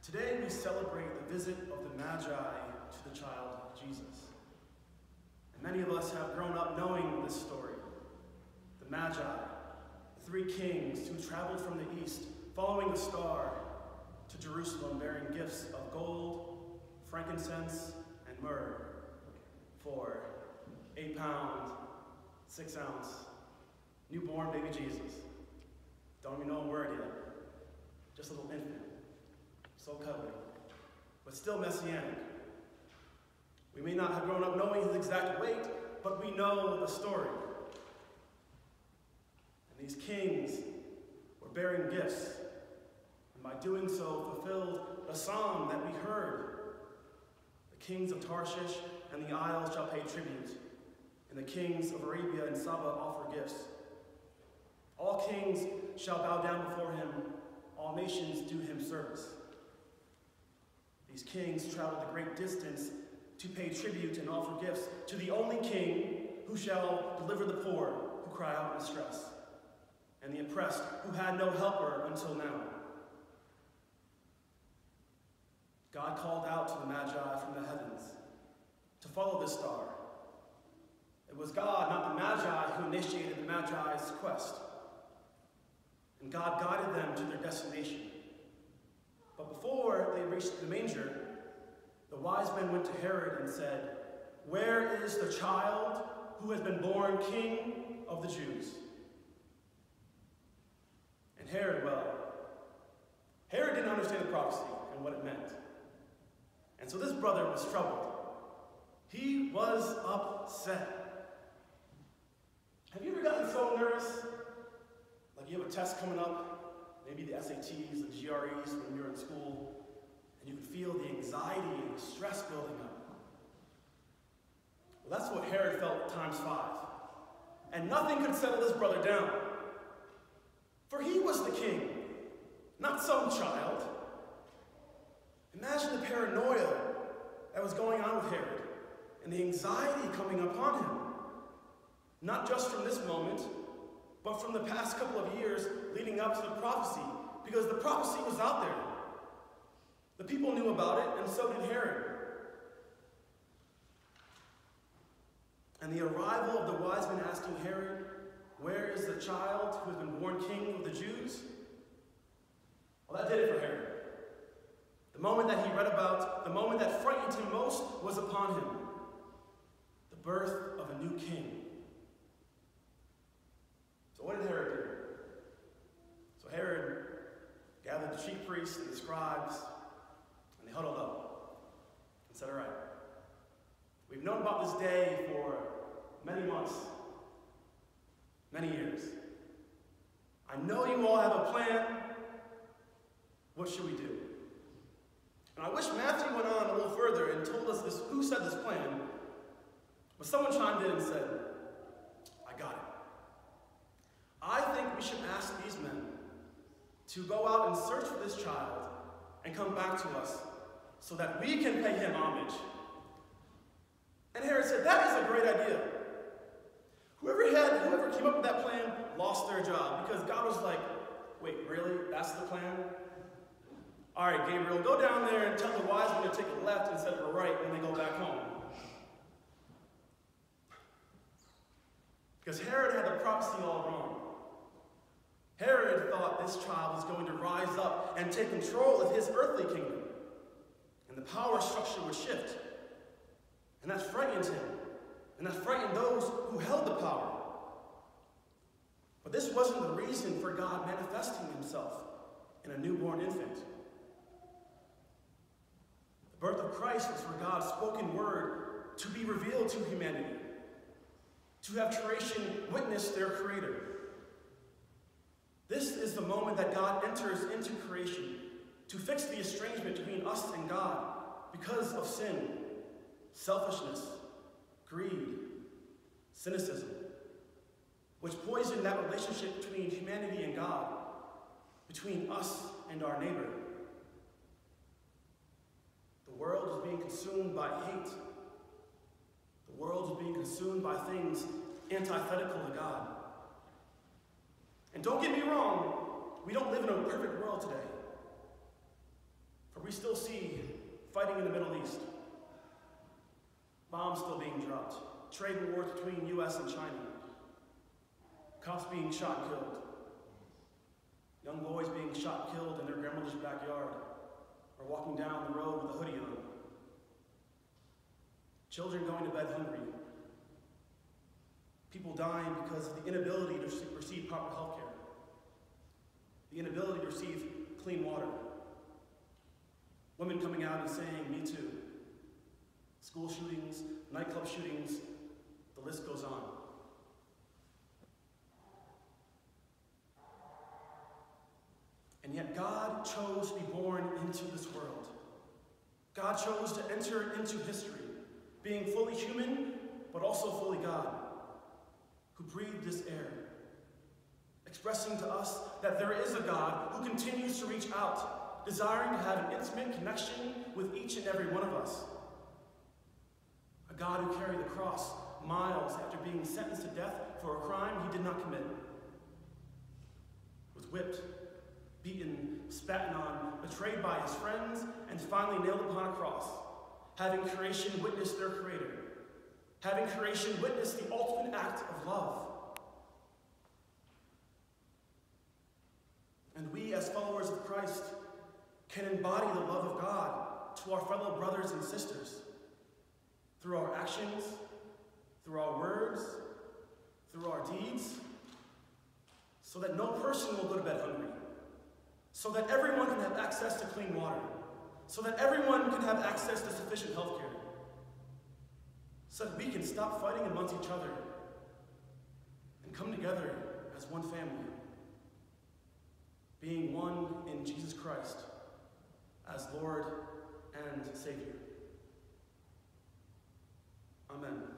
Today we celebrate the visit of the Magi to the child Jesus. And many of us have grown up knowing this story. The Magi, the three kings who traveled from the east, following the star to Jerusalem, bearing gifts of gold, frankincense, and myrrh for 8 pound, 6 ounce, newborn baby Jesus. Don't even know a word yet. Just a little infant. So cuddly, but still messianic. We may not have grown up knowing his exact weight, but we know the story. And these kings were bearing gifts, and by doing so fulfilled the psalm that we heard. The kings of Tarshish and the isles shall pay tribute, and the kings of Arabia and Saba offer gifts. All kings shall bow down before him, all nations do him service. These kings traveled a great distance to pay tribute and offer gifts to the only king who shall deliver the poor who cry out in distress, and the oppressed who had no helper until now. God called out to the Magi from the heavens to follow this star. It was God, not the Magi, who initiated the Magi's quest. And God guided them to their destination. But before they reached the manger, the wise men went to Herod and said, "Where is the child who has been born King of the Jews?" And Herod didn't understand the prophecy and what it meant. And so this brother was troubled. He was upset. Have you ever gotten so nervous? Like you have a test coming up, maybe the SATs, the GREs when you're in school, and you can feel the anxiety and the stress building up. Well, that's what Herod felt times 5. And nothing could settle this brother down. For he was the king, not some child. Imagine the paranoia that was going on with Herod and the anxiety coming upon him. Not just from this moment, but from the past couple of years leading up to the prophecy, because the prophecy was out there. The people knew about it, and so did Herod. And the arrival of the wise men asking Herod, "Where is the child who has been born king of the Jews?" Well, that did it for Herod. The moment that he read about, the moment that frightened him most was upon him. The birth of a new king. So what did Herod do? So Herod gathered the chief priests and the scribes, and they huddled up and said, "All right, we've known about this day for many months, many years. I know you all have a plan. What should we do?" And I wish Mathew went on a little further and told us this, who said this plan, but someone chimed in and said, "I got it. I think we should ask these men to go out and search for this child and come back to us so that we can pay him homage." And Herod said, "That is a great idea." Whoever came up with that plan lost their job, because God was like, "Wait, really? That's the plan? All right, Gabriel, go down there and tell the wise men to take a left instead of a right when they go back home." Because Herod had the prophecy all wrong. Herod thought this child was going to rise up and take control of his earthly kingdom, and the power structure would shift. And that frightened him, and that frightened those who held the power. But this wasn't the reason for God manifesting himself in a newborn infant. The birth of Christ was for God's spoken word to be revealed to humanity, to have creation witness their Creator. This is the moment that God enters into creation to fix the estrangement between us and God because of sin, selfishness, greed, cynicism, which poisoned that relationship between humanity and God, between us and our neighbor. The world was being consumed by hate. The world was being consumed by things antithetical to God. And don't get me wrong, we don't live in a perfect world today. For we still fighting in the Middle East, bombs still being dropped, trade wars between U.S. and China, cops being shot and killed, young boys being shot and killed in their grandmother's backyard, or walking down the road with a hoodie on, children going to bed hungry, people dying because of the inability to receive proper health care, the inability to receive clean water, women coming out and saying, "Me too," school shootings, nightclub shootings, the list goes on. And yet God chose to be born into this world. God chose to enter into history, being fully human, but also fully God, who breathed this air, expressing to us that there is a God who continues to reach out, desiring to have an intimate connection with each and every one of us. A God who carried the cross miles after being sentenced to death for a crime he did not commit, was whipped, beaten, spat on, betrayed by his friends, and finally nailed upon a cross, having creation witness their creator, having creation witness the ultimate act of love. And we, as followers of Christ, can embody the love of God to our fellow brothers and sisters through our actions, through our words, through our deeds, so that no person will go to bed hungry, so that everyone can have access to clean water, so that everyone can have access to sufficient health care, so that we can stop fighting amongst each other and come together as one family, being one in Jesus Christ as Lord and Savior. Amen.